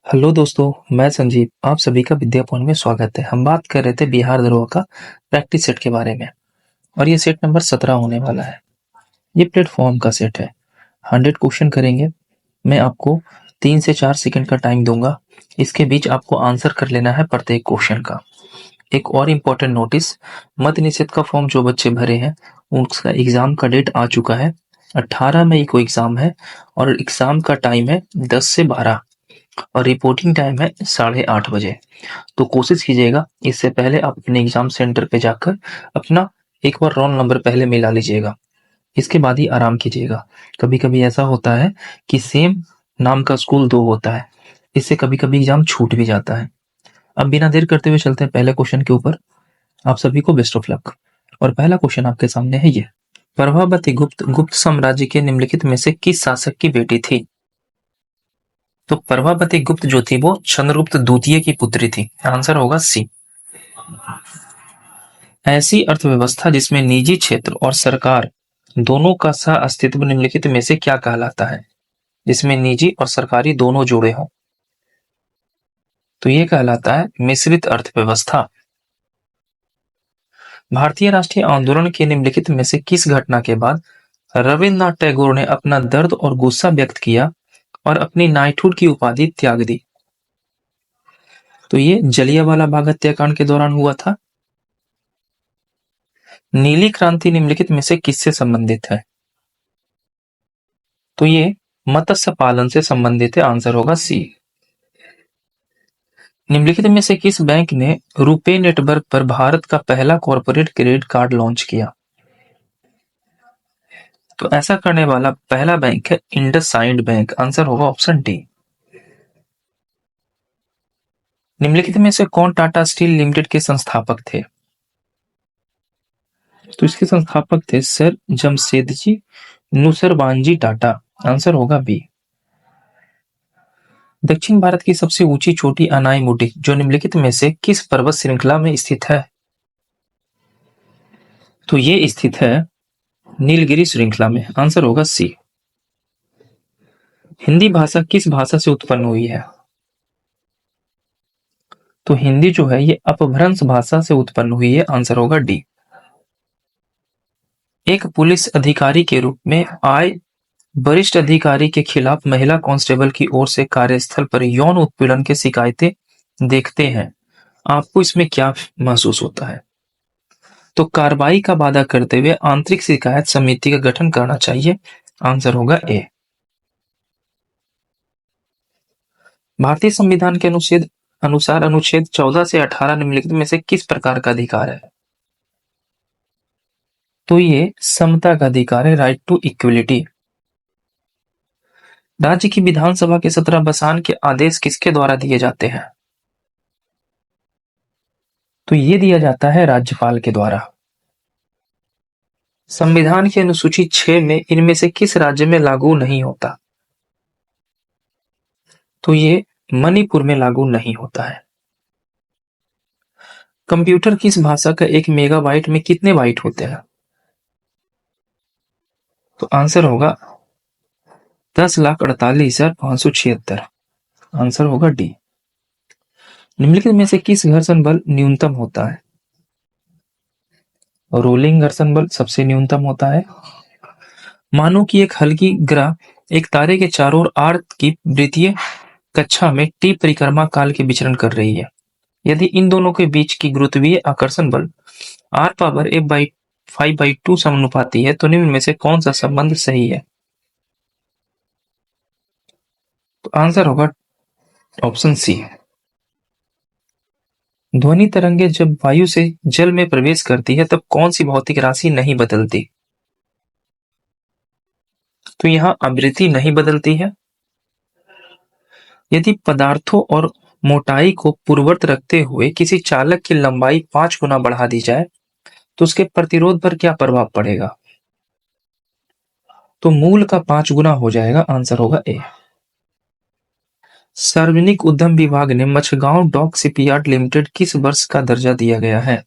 Hello दोस्तों, मैं संजीव। आप सभी का विद्या पॉइंट में स्वागत है। हम बात कर रहे थे बिहार धरोहर का प्रैक्टिस सेट के बारे में और ये सेट नंबर 17 होने वाला है। ये प्लेटफॉर्म का सेट है। 100 क्वेश्चन करेंगे। मैं आपको 3 से 4 सेकंड का टाइम दूंगा। इसके बीच आपको आंसर कर लेना है प्रत्येक क्वेश्चन का। एक और इम्पोर्टेंट नोटिस, मद्य निषेध का फॉर्म जो बच्चे भरे हैं उसका एग्जाम का डेट आ चुका है। 18 मई को एग्जाम है और एग्जाम का टाइम है 10 से 12 और रिपोर्टिंग टाइम है 8:30 बजे। तो कोशिश कीजिएगा इससे पहले आप अपने एग्जाम सेंटर पे जाकर अपना एक बार रोल नंबर पहले मिला लीजिएगा। इसके बाद ही आराम कीजिएगा। कभी कभी ऐसा होता है कि सेम नाम का स्कूल दो होता है, इससे कभी कभी एग्जाम छूट भी जाता है। अब बिना देर करते हुए चलते हैं पहले क्वेश्चन के ऊपर। आप सभी को बेस्ट ऑफ लक। और पहला क्वेश्चन आपके सामने है ये। प्रभावती गुप्त गुप्त साम्राज्य के निम्नलिखित में से किस शासक की बेटी थी? तो प्रभावती गुप्त जो थी वो चंद्रगुप्त द्वितीय की पुत्री थी। आंसर होगा सी। ऐसी अर्थव्यवस्था जिसमें निजी क्षेत्र और सरकार दोनों का सह अस्तित्व निम्नलिखित में से क्या कहलाता है? जिसमें निजी और सरकारी दोनों जुड़े हों, तो ये कहलाता है मिश्रित अर्थव्यवस्था। भारतीय राष्ट्रीय आंदोलन के निम्नलिखित में से किस घटना के बाद रविन्द्रनाथ टैगोर ने अपना दर्द और गुस्सा व्यक्त किया और अपनी नाइटहुड की उपाधि त्याग दी? तो ये जलियांवाला बाग हत्याकांड के दौरान हुआ था। नीली क्रांति निम्नलिखित में से किससे संबंधित है? तो ये मत्स्य पालन से संबंधित है। आंसर होगा सी। निम्नलिखित में से किस बैंक ने रुपे नेटवर्क पर भारत का पहला कॉर्पोरेट क्रेडिट कार्ड लॉन्च किया? तो ऐसा करने वाला पहला बैंक है इंडसइंड बैंक। आंसर होगा ऑप्शन डी। निम्नलिखित में से कौन टाटा स्टील लिमिटेड के संस्थापक थे? तो इसके संस्थापक थे सर जमशेदजी नुसरवानजी टाटा। आंसर होगा बी। दक्षिण भारत की सबसे ऊंची चोटी अनाई जो निम्नलिखित में से किस पर्वत श्रृंखला में स्थित है? तो ये स्थित है नीलगिरी श्रृंखला में। आंसर होगा सी। हिंदी भाषा किस भाषा से उत्पन्न हुई है? तो हिंदी जो है ये अपभ्रंश भाषा से उत्पन्न हुई है। आंसर होगा डी। एक पुलिस अधिकारी के रूप में आए वरिष्ठ अधिकारी के खिलाफ महिला कांस्टेबल की ओर से कार्यस्थल पर यौन उत्पीड़न की शिकायतें देखते हैं, आपको इसमें क्या महसूस होता है? तो कार्रवाई का वादा करते हुए आंतरिक शिकायत समिति का गठन करना चाहिए। आंसर होगा ए। भारतीय संविधान के अनुसार अनुच्छेद 14 से 18 निम्नलिखित में से किस प्रकार का अधिकार है? तो ये समता का अधिकार है, राइट टू इक्वलिटी। राज्य की विधानसभा के 17 बसान के आदेश किसके द्वारा दिए जाते हैं? तो ये दिया जाता है राज्यपाल के द्वारा। संविधान की अनुसूची 6 में इनमें से किस राज्य में लागू नहीं होता? तो ये मणिपुर में लागू नहीं होता है। कंप्यूटर किस भाषा का 1 मेगाबाइट में कितने बाइट होते हैं? तो आंसर होगा 10,48,576। आंसर होगा डी। निम्नलिखित में से किस घर्षण बल न्यूनतम होता है? रोलिंग घर्षण बल सबसे न्यूनतम होता है। मानो कि एक हल्की ग्रह एक तारे के चारों ओर आर्क की वृत्तीय कक्षा में टी परिक्रमा काल के विचरण कर रही है। यदि इन दोनों के बीच की गुरुत्वीय आकर्षण बल r/5/2 समानुपाती है तो निम्न में से कौन सा संबंध सही है? तो आंसर होगा ऑप्शन सी। ध्वनि तरंगे जब वायु से जल में प्रवेश करती है तब कौन सी भौतिक राशि नहीं बदलती? तो यहाँ आवृत्ति नहीं बदलती है। यदि पदार्थों और मोटाई को पूर्ववत रखते हुए किसी चालक की लंबाई 5 गुना बढ़ा दी जाए तो उसके प्रतिरोध पर क्या प्रभाव पड़ेगा? तो मूल का 5 गुना हो जाएगा। आंसर होगा ए। सार्वजनिक उद्यम विभाग ने मझगांव डॉक शिपयार्ड लिमिटेड किस वर्ष का दर्जा दिया गया है?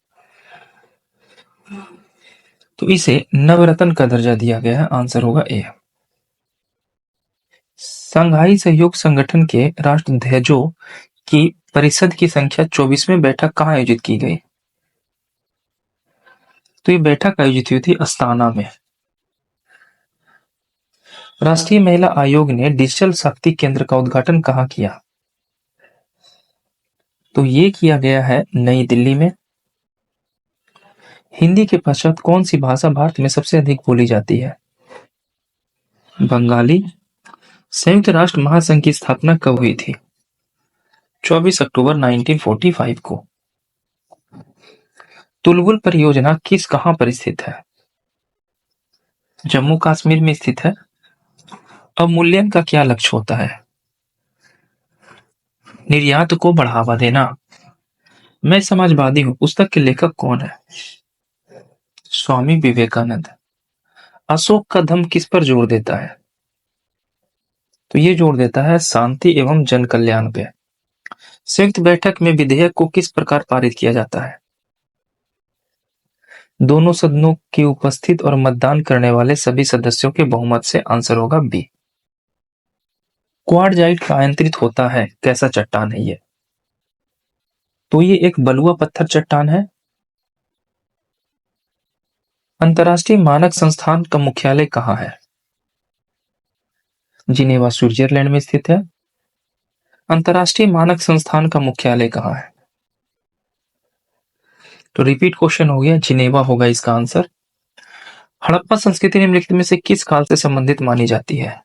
तो इसे नवरत्न का दर्जा दिया गया है। आंसर होगा ए। शंघाई सहयोग संगठन के राष्ट्राध्यक्षों की परिषद की संख्या 24वीं बैठक कहाँ आयोजित की गई? तो ये बैठक आयोजित हुई थी अस्ताना में। राष्ट्रीय महिला आयोग ने डिजिटल शक्ति केंद्र का उद्घाटन कहाँ किया? तो ये किया गया है नई दिल्ली में। हिंदी के पश्चात कौन सी भाषा भारत में सबसे अधिक बोली जाती है? बंगाली। संयुक्त राष्ट्र महासंघ की स्थापना कब हुई थी? 24 अक्टूबर 1945 को। तुलबुल परियोजना कहाँ पर स्थित है? जम्मू कश्मीर में स्थित है। अवमूल्यन का क्या लक्ष्य होता है? निर्यात को बढ़ावा देना। मैं समाजवादी हूँ पुस्तक के लेखक कौन है? स्वामी विवेकानंद। अशोक का धम्म किस पर जोर देता है? तो ये जोर देता है शांति एवं जन कल्याण पे। संयुक्त बैठक में विधेयक को किस प्रकार पारित किया जाता है? दोनों सदनों की उपस्थित और मतदान करने वाले सभी सदस्यों के बहुमत से। आंसर होगा बी। क्वार्टजाइट कायांतरित होता है कैसा चट्टान है ये? तो ये एक बलुआ पत्थर चट्टान है। अंतर्राष्ट्रीय मानक संस्थान का मुख्यालय कहाँ है? जिनेवा स्विट्जरलैंड में स्थित है। अंतर्राष्ट्रीय मानक संस्थान का मुख्यालय कहाँ है? तो रिपीट क्वेश्चन हो गया, जिनेवा होगा इसका आंसर। हड़प्पा संस्कृति निम्नलिखित में से किस काल से संबंधित मानी जाती है?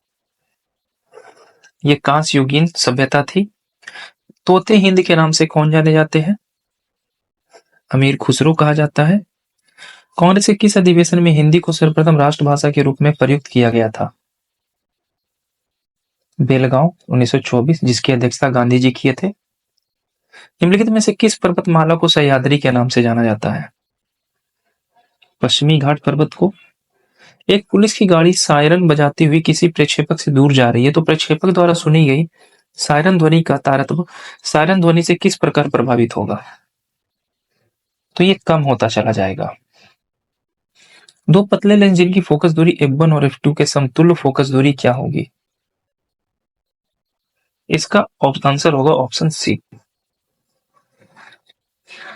ये कांस्य युगीन सभ्यता थी। तोते हिंद के नाम से कौन जाने जाते हैं? अमीर खुसरो कहा जाता है। कांग्रेस के किस अधिवेशन में हिंदी को सर्वप्रथम राष्ट्रभाषा के रूप में प्रयुक्त किया गया था? बेलगांव 1924, जिसकी अध्यक्षता गांधी जी किए थे। निम्नलिखित में से किस पर्वतमाला को सह्याद्री के नाम से जाना जाता है? पश्चिमी घाट पर्वत को। एक पुलिस की गाड़ी सायरन बजाती हुई किसी प्रक्षेपक से दूर जा रही है, तो प्रक्षेपक द्वारा सुनी गई सायरन ध्वनि का तारतम्य सायरन ध्वनि से किस प्रकार प्रभावित होगा? तो ये कम होता चला जाएगा। दो पतले लेंस जिनकी फोकस दूरी f1 और f2 के समतुल्य फोकस दूरी क्या होगी? इसका आंसर होगा ऑप्शन सी।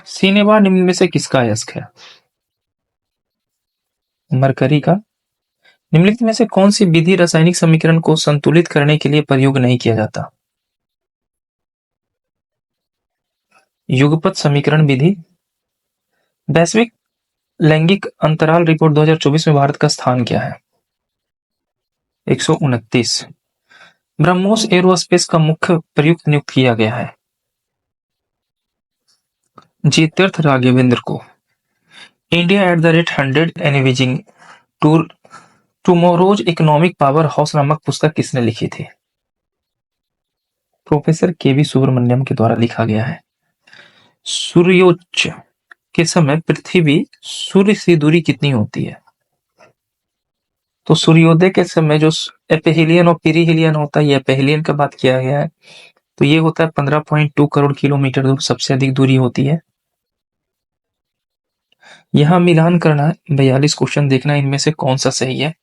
सिनेमा निम्न में से किसका अयस्क है? मरकरी का। निम्नलिखित में से कौन सी विधि रासायनिक समीकरण को संतुलित करने के लिए प्रयोग नहीं किया जाता? युगपत समीकरण विधि। वैश्विक लैंगिक अंतराल रिपोर्ट 2024 में भारत का स्थान क्या है? 129। ब्रह्मोस एरोस्पेस का मुख्य प्रयुक्त नियुक्त किया गया है? जी तीर्थ राघवेंद्र को। India @100 envisioning tour tomorrow's economic power house नामक पुस्तक किसने लिखी थी? प्रोफेसर केवी सुब्रमण्यम के द्वारा लिखा गया है। सूर्योच्च के समय पृथ्वी सूर्य से दूरी कितनी होती है? तो सूर्योदय के समय जो एपेहिलियन और पीरिहिलियन होता है, ये एपेहिलियन का बात किया गया है, तो ये होता है 15.2 करोड़ किलोमीटर दूर, सबसे अधिक दूरी होती है। यहां मिलान करना है, 42 क्वेश्चन देखना इनमें से कौन सा सही है।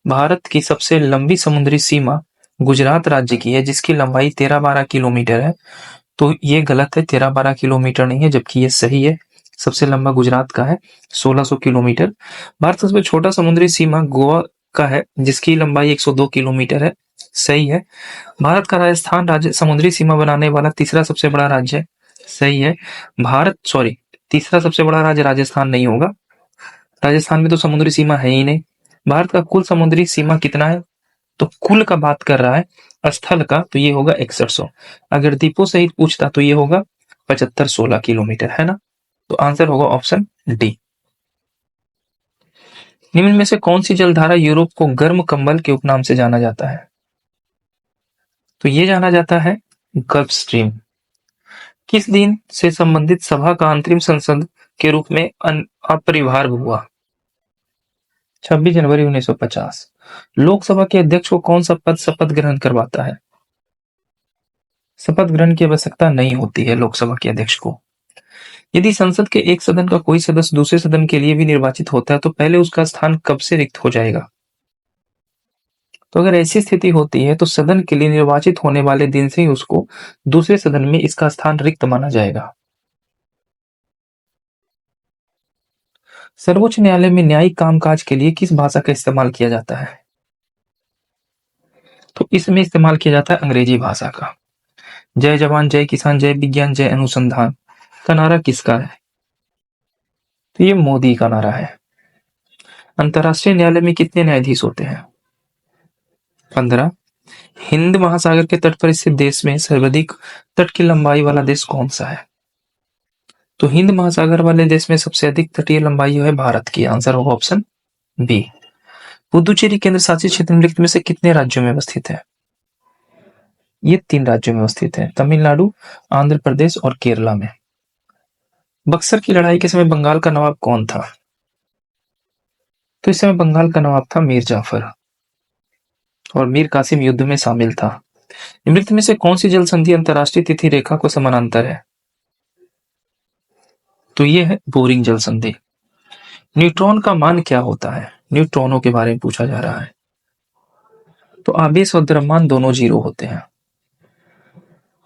भारत की सबसे लंबी समुद्री सीमा गुजरात राज्य की है, जिसकी लंबाई 13-12 किलोमीटर है। तो ये गलत है, 13-12 किलोमीटर नहीं है, जबकि ये सही है। सबसे लंबा गुजरात का है 1600 किलोमीटर। भारत का सबसे छोटा समुद्री सीमा गोवा का है, जिसकी लंबाई 102 किलोमीटर है। सही है। भारत का राजस्थान राज्य समुद्री सीमा बनाने वाला तीसरा सबसे बड़ा राज्य है। सही है। तीसरा सबसे बड़ा राज्य राजस्थान नहीं होगा, राजस्थान में तो समुद्री सीमा है ही नहीं। भारत का कुल समुद्री सीमा कितना है? तो कुल का बात कर रहा है, स्थल का, तो ये होगा 6100। अगर द्वीपों सहित पूछता तो ये होगा 75-16 किलोमीटर, है ना। तो आंसर होगा ऑप्शन डी। निम्न में से कौन सी जलधारा यूरोप को गर्म कंबल के उपनाम से जाना जाता है? तो ये जाना जाता है गल्फ स्ट्रीम। किस दिन से संबंधित सभा का अंतरिम संसद के रूप में अपरिभार हुआ? 26 जनवरी 1950। लोकसभा के अध्यक्ष को कौन सा पद शपथ ग्रहण करवाता है? शपथ ग्रहण की आवश्यकता नहीं होती है लोकसभा के अध्यक्ष को। यदि संसद के एक सदन का कोई सदस्य दूसरे सदन के लिए भी निर्वाचित होता है, तो पहले उसका स्थान कब से रिक्त हो जाएगा? तो अगर ऐसी स्थिति होती है तो सदन के लिए निर्वाचित होने वाले दिन से ही उसको दूसरे सदन में इसका स्थान रिक्त माना जाएगा। सर्वोच्च न्यायालय में न्यायिक कामकाज के लिए किस भाषा का इस्तेमाल किया जाता है? तो इसमें इस्तेमाल किया जाता है अंग्रेजी भाषा का। जय जवान जय किसान जय विज्ञान जय अनुसंधान का नारा किसका है? तो ये मोदी का नारा है। अंतर्राष्ट्रीय न्यायालय में कितने न्यायाधीश होते हैं? 15। हिंद महासागर के तट पर स्थित देश में सर्वाधिक तट की लंबाई वाला देश कौन सा है? तो हिंद महासागर वाले देश में सबसे अधिक तटीय लंबाई है भारत की। आंसर होगा ऑप्शन बी। पुदुचेरी केंद्र शासित क्षेत्र निम्नलिखित में से कितने राज्यों में अवस्थित है? ये 3 राज्यों में अवस्थित है, तमिलनाडु, आंध्र प्रदेश और केरला में। बक्सर की लड़ाई के समय बंगाल का नवाब कौन था? तो इस समय बंगाल का नवाब था मीर जाफर और मीर कासिम युद्ध में शामिल था। निम्नलिखित में से कौन सी जल संधि अंतरराष्ट्रीय तिथि रेखा को समानांतर है? तो ये है बोरिंग जल संधि। न्यूट्रॉन का मान क्या होता है? न्यूट्रॉनों के बारे में पूछा जा रहा है। तो आवेश और द्रव्यमान दोनों 0 होते हैं।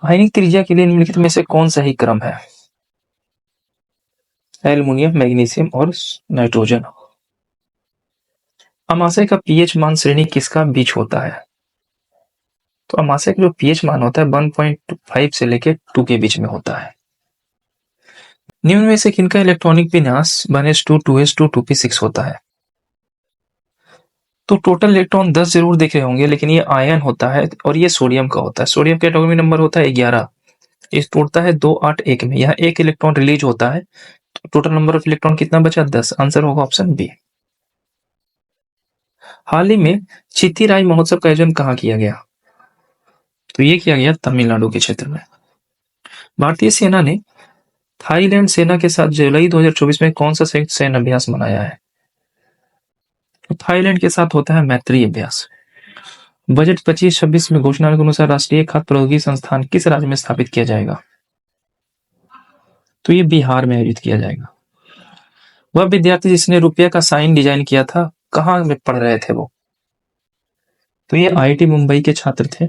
आयनिक त्रिज्या के लिए निम्नलिखित में से कौन सही क्रम है? एल्युमिनियम, मैग्नीशियम और नाइट्रोजन। अमाशय का पीएच मान श्रेणी किसका बीच होता है? तो अमाशय का जो पीएच मान होता है 1.5 से लेकर 2 के बीच में होता है। निम्न में से किनका इलेक्ट्रॉनिक विन्यास 1s2 2s2 2p6 होता है? तो टोटल इलेक्ट्रॉन 10 जरूर देखे होंगे, लेकिन ये आयन होता है और ये सोडियम का होता है। सोडियम का एटॉमिक नंबर होता है 11। ये टूटता है 2 8 1 में। यहाँ 1 इलेक्ट्रॉन रिलीज होता है, तो टोटल नंबर ऑफ इलेक्ट्रॉन कितना बचा? 10। आंसर होगा ऑप्शन बी। हाल ही में चिथिराई महोत्सव का आयोजन कहाँ किया गया? तो ये किया गया तमिलनाडु के क्षेत्र में। भारतीय सेना ने थाईलैंड सेना के साथ जुलाई 2024 में कौन सा संयुक्त सैन्य अभ्यास मनाया है? तो थाईलैंड के साथ होता है मैत्री अभ्यास। बजट 25-26 में घोषणा के अनुसार राष्ट्रीय खाद्य प्रौद्योगिकी संस्थान किस राज्य में स्थापित किया जाएगा? तो ये बिहार में आयोजित किया जाएगा। वह विद्यार्थी जिसने रुपये का साइन डिजाइन किया था, कहाँ में पढ़ रहे थे वो? तो ये आईआईटी मुंबई के छात्र थे।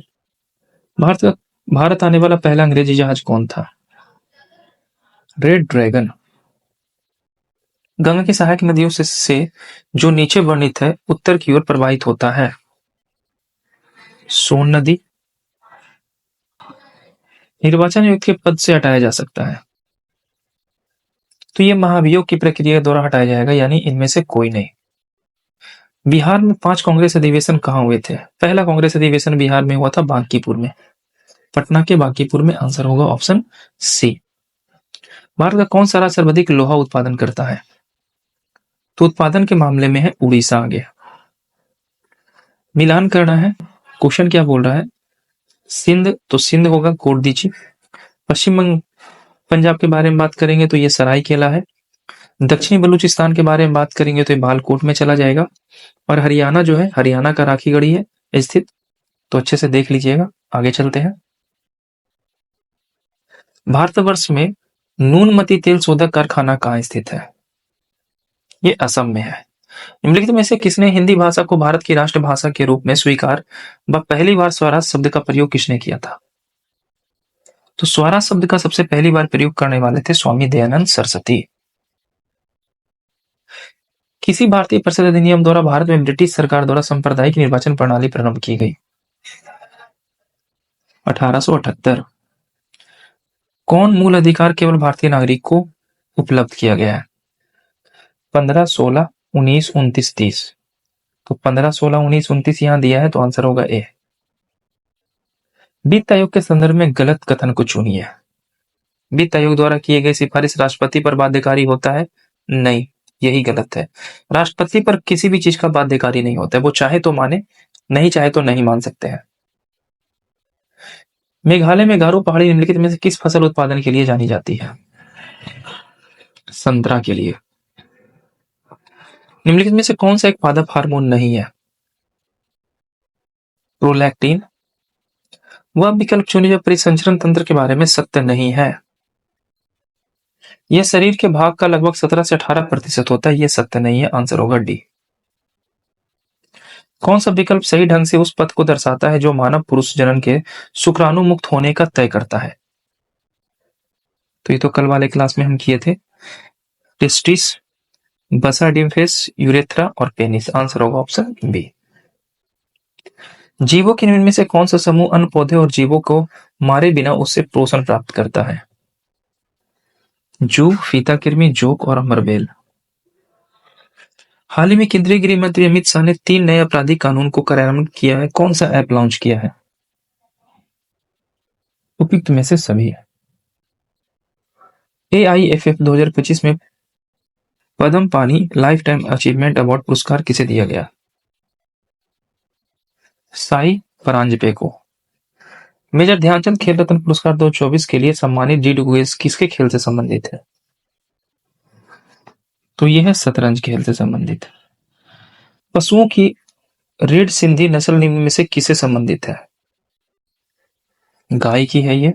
भारत आने वाला पहला अंग्रेजी जहाज कौन था? Red dragon. गंगा की सहायक नदियों से जो नीचे वर्णित है उत्तर की ओर प्रवाहित होता है। सोन नदी। निर्वाचन आयुक्त के पद से हटाया जा सकता है। तो ये महाभियोग की प्रक्रिया द्वारा हटाया जाएगा, यानी इनमें से कोई नहीं। बिहार में 5 कांग्रेस अधिवेशन कहाँ हुए थे? पहला कांग्रेस अधिवेशन बिहार में हुआ था बांकीपुर में, पटना के बांकीपुर में। आंसर होगा ऑप्शन सी। भारत का कौन सा राज्य सर्वाधिक लोहा उत्पादन करता है? तो उत्पादन के मामले में है उड़ीसा आगे। मिलान करना है। क्वेश्चन क्या बोल रहा है? सिंध, तो सिंध होगा कोरदीची। पश्चिम पंजाब के बारे में बात करेंगे तो ये सरायकेला है। दक्षिणी बलूचिस्तान के बारे में बात करेंगे तो ये बालकोट में चला जाएगा। और हरियाणा जो है, हरियाणा का राखीगढ़ी है स्थित, तो अच्छे से देख लीजिएगा। आगे चलते हैं। भारतवर्ष में नूनमती तेल शोधक कारखाना कहाँ स्थित है? ये असम में है। निम्नलिखित में से किसने हिंदी भाषा को भारत की राष्ट्रभाषा के रूप में स्वीकार व पहली बार स्वराज शब्द का प्रयोग किसने किया था? तो स्वराज शब्द का सबसे पहली बार प्रयोग करने वाले थे स्वामी दयानंद सरस्वती। किसी भारतीय परिषद अधिनियम द्वारा भारत में ब्रिटिश सरकार द्वारा सांप्रदायिक निर्वाचन प्रणाली प्रारंभ की गई? 1878। कौन मूल अधिकार केवल भारतीय नागरिक को उपलब्ध किया गया है? 15, 16, 19, 29, 30। तो 15, 16, 19, 29 यहां दिया है, तो आंसर होगा ए। वित्त आयोग के संदर्भ में गलत कथन को चुनिए। वित्त आयोग द्वारा किए गए सिफारिश राष्ट्रपति पर बाध्यकारी होता है? नहीं, यही गलत है। राष्ट्रपति पर किसी भी चीज का बाध्यकारी नहीं होता है, वो चाहे तो माने, नहीं चाहे तो नहीं मान सकते हैं। मेघालय में गारो पहाड़ी निम्नलिखित में से किस फसल उत्पादन के लिए जानी जाती है? संतरा के लिए। निम्नलिखित में से कौन सा एक पादप हार्मोन नहीं है? प्रोलैक्टिन। वह विकल्प चुनिए जो परिसंचरण तंत्र के बारे में सत्य नहीं है। यह शरीर के भाग का लगभग 17 से 18% होता है, यह सत्य नहीं है। आंसर होगा डी। कौन सा विकल्प सही ढंग से उस पथ को दर्शाता है जो मानव पुरुष जनन के शुक्राणु मुक्त होने का तय करता है? तो ये तो कल वाले क्लास में हम किए थे। टेस्टिस, बसा डिम्फेस, यूरेथ्रा और पेनिस। आंसर होगा ऑप्शन बी। जीवों के निम्न में से कौन सा समूह अन्य पौधे और जीवों को मारे बिना उससे पोषण प्राप्त करता है? जूं, फीताकृमि, जोंक और अमरबेल। हाल ही में केंद्रीय गृह मंत्री अमित शाह ने 3 नए आपराधिक कानून को कार्यान्वित किया है। कौन सा ऐप लॉन्च किया है? उपयुक्त में से सभी है। AIFF 2025 में पद्म पानी लाइफ टाइम अचीवमेंट अवार्ड पुरस्कार किसे दिया गया? साई परांजपे को। मेजर ध्यानचंद खेल रत्न पुरस्कार 2024 के लिए सम्मानित जी डुगुएस किसके खेल से संबंधित है? तो यह है शतरंज खेल से संबंधित। पशुओं की रेड सिंधी नस्ल निम्न में से किसे संबंधित है? गाय की है ये।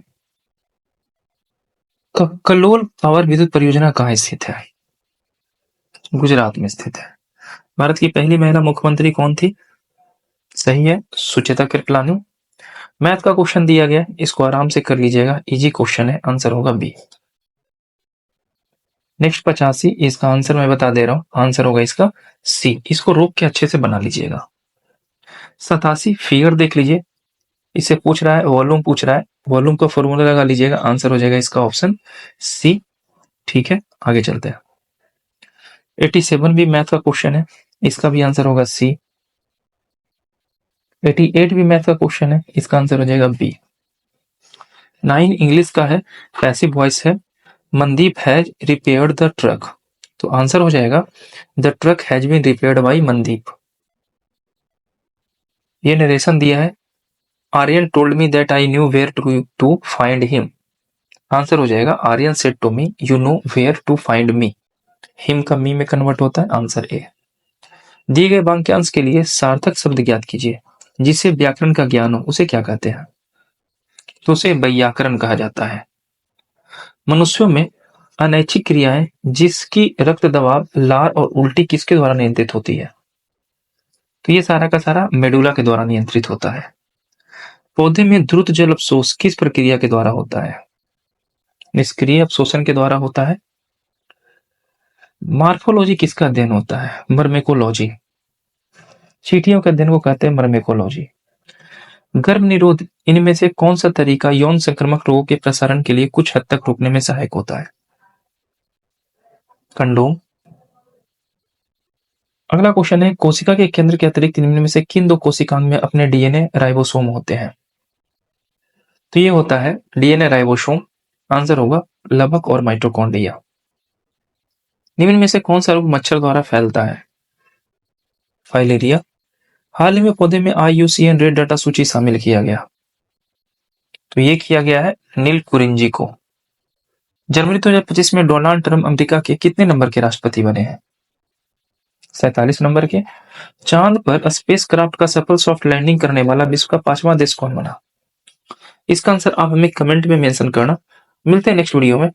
कलोल पावर विद्युत परियोजना कहाँ स्थित है? गुजरात में स्थित है। भारत की पहली महिला मुख्यमंत्री कौन थी? सही है, सुचेता कृपलानी। मैथ का क्वेश्चन दिया गया, इसको आराम से कर लीजिएगा, इजी क्वेश्चन है, आंसर होगा बी। नेक्स्ट 85, इसका आंसर मैं बता दे रहा हूं, आंसर होगा इसका सी। इसको रोक के अच्छे से बना लीजिएगा। 87, फिगर देख लीजिए, इसे पूछ रहा है, वॉल्यूम पूछ रहा है, वॉल्यूम का फॉर्मूला लगा लीजिएगा, आंसर हो जाएगा इसका ऑप्शन सी। ठीक है, आगे चलते हैं। 87 भी मैथ का क्वेश्चन है, इसका भी आंसर होगा सी। 88 भी मैथ का क्वेश्चन है, इसका आंसर हो जाएगा बी। 9 इंग्लिश का है, पैसिव वॉइस है, Mandeep has repaired the truck, तो आंसर हो जाएगा the truck has been repaired by Mandeep. ये नरेशन दिया है, Aryan told me that I knew where to find him, answer हो जाएगा Aryan said to me you know where to find me. Him का me में कन्वर्ट होता है, आंसर ए। दिए गए वाक्यांश के लिए सार्थक शब्द ज्ञात कीजिए। जिसे व्याकरण का ज्ञान हो उसे क्या कहते हैं? तो उसे वैयाकरण कहा जाता है। मनुष्यों में अनैच्छिक क्रियाएं जिसकी रक्त दबाव, लार और उल्टी किसके द्वारा नियंत्रित होती है? तो ये सारा का सारा मेडुला के द्वारा नियंत्रित होता है। पौधे में द्रुत जल अवशोष किस प्रक्रिया के द्वारा होता है? निष्क्रिय अवशोषण के द्वारा होता है। मार्फोलॉजी किसका अध्ययन होता है? मर्मेकोलॉजी। चींटियों के अध्ययन को कहते हैं मर्मेकोलॉजी। गर्भ निरोध इनमें से कौन सा तरीका यौन संक्रामक रोगों के प्रसारण के लिए कुछ हद तक रोकने में सहायक होता है? कंडोम। अगला क्वेश्चन है, कोशिका के केंद्र के अतिरिक्त निम्न में से किन 2 कोशिकांग में अपने डीएनए राइबोसोम होते हैं? तो ये होता है डीएनए राइबोसोम, आंसर होगा लवक और माइटोकॉन्ड्रिया। निम्न में से कौन सा रोग मच्छर द्वारा फैलता है? फाइलेरिया। हाल ही में पौधे में IUCN रेड डाटा सूची शामिल किया गया, तो ये किया गया है नील कुरिंजी को। जनवरी 2025 में डोनाल्ड ट्रंप अमेरिका के कितने नंबर के राष्ट्रपति बने हैं? 47 नंबर के। चांद पर स्पेसक्राफ्ट का सफल सॉफ्ट लैंडिंग करने वाला विश्व का 5वां देश कौन बना? इसका आंसर आप हमें कमेंट में मेंशन करना। मिलते हैं नेक्स्ट वीडियो में।